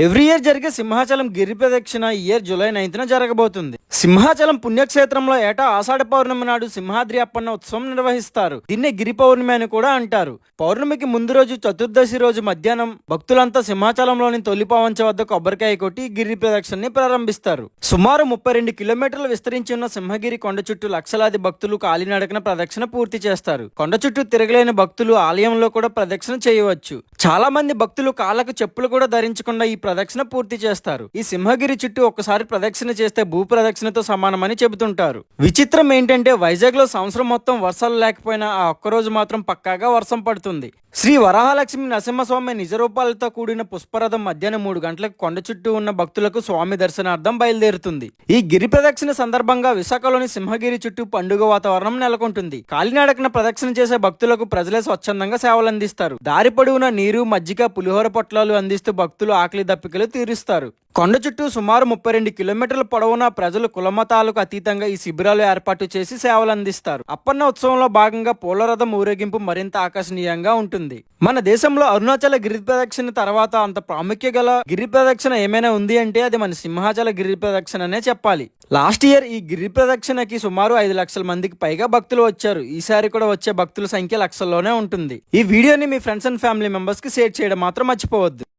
Every year జరిగే సింహాచలం గిరి ప్రదక్షిణ ఈ ఇయర్ జూలై 9న జరగబోతుంది. సింహాచలం పుణ్యక్షేత్రంలో ఏటా ఆషాఢ పౌర్ణమి నాడు సింహాద్రి అప్పన్న ఉత్సవం నిర్వహిస్తారు. దీన్నే గిరి పౌర్ణమి అని కూడా అంటారు. పౌర్ణమికి ముందు రోజు చతుర్దశి రోజు మధ్యాహ్నం భక్తులంతా సింహాచలంలోని తొలిపావంచ వద్ద కొబ్బరికాయ కొట్టి గిరి ప్రదక్షిణని ప్రారంభిస్తారు. సుమారు 32 కిలోమీటర్లు విస్తరించి ఉన్న సింహగిరి కొండ చుట్టూ లక్షలాది భక్తులు కాలినడకన ప్రదక్షిణ పూర్తి చేస్తారు. కొండ చుట్టూ తిరగలేని భక్తులు ఆలయంలో కూడా ప్రదక్షిణ చేయవచ్చు. చాలా మంది భక్తులు కాళ్ళకు చెప్పులు కూడా ధరించకుండా ఈ ప్రదక్షిణ పూర్తి చేస్తారు. ఈ సింహగిరి చుట్టూ ఒక్కసారి ప్రదక్షిణ చేస్తే భూ ప్రదక్షిణతో సమానమని చెబుతుంటారు. విచిత్రం ఏంటంటే వైజాగ్ లో సంవత్సరం మొత్తం వర్షాలు లేకపోయినా ఆ ఒక్కరోజు మాత్రం పక్కాగా వర్షం పడుతుంది. శ్రీ వరాహలక్ష్మి నరసింహస్వామి నిజరూపాలతో కూడిన పుష్పరథం మధ్యాహ్నం 3 గంటలకు కొండ చుట్టూ ఉన్న భక్తులకు స్వామి దర్శనార్థం బయలుదేరుతుంది. ఈ గిరి ప్రదక్షిణ సందర్భంగా విశాఖలోని సింహగిరి చుట్టూ పండుగ వాతావరణం నెలకొంటుంది. కాలినడకన ప్రదక్షిణ చేసే భక్తులకు ప్రజలే స్వచ్ఛందంగా సేవలు అందిస్తారు. దారి పొడవునా నీరు, మజ్జిగ, పులిహోర పొట్లాలు అందిస్తూ భక్తులు ఆకలి దప్పికలు తీరుస్తారు. కొండ చుట్టూ సుమారు 32 కిలోమీటర్ల పొడవునా ప్రజలు కులమతాలకు అతీతంగా ఈ శిబిరాలు ఏర్పాటు చేసి సేవలు అందిస్తారు. అప్పన్న ఉత్సవంలో భాగంగా పూలరథం ఊరేగింపు మరింత ఆకర్షణీయంగా ఉంటుంది. మన దేశంలో అరుణాచల గిరి ప్రదక్షిణ తర్వాత అంత ప్రాముఖ్య గల గిరి ప్రదక్షిణ ఏమైనా ఉంది అంటే అది మన సింహాచల గిరి ప్రదక్షిణనే చెప్పాలి. లాస్ట్ ఇయర్ ఈ గిరి ప్రదక్షిణకి సుమారు 5 లక్షల మందికి పైగా భక్తులు వచ్చారు. ఈసారి కూడా వచ్చే భక్తుల సంఖ్య లక్షల్లోనే ఉంటుంది. ఈ వీడియోని మీ ఫ్రెండ్స్ అండ్ ఫ్యామిలీ మెంబర్స్ కి షేర్ చేయడం మాత్రం మర్చిపోవద్దు.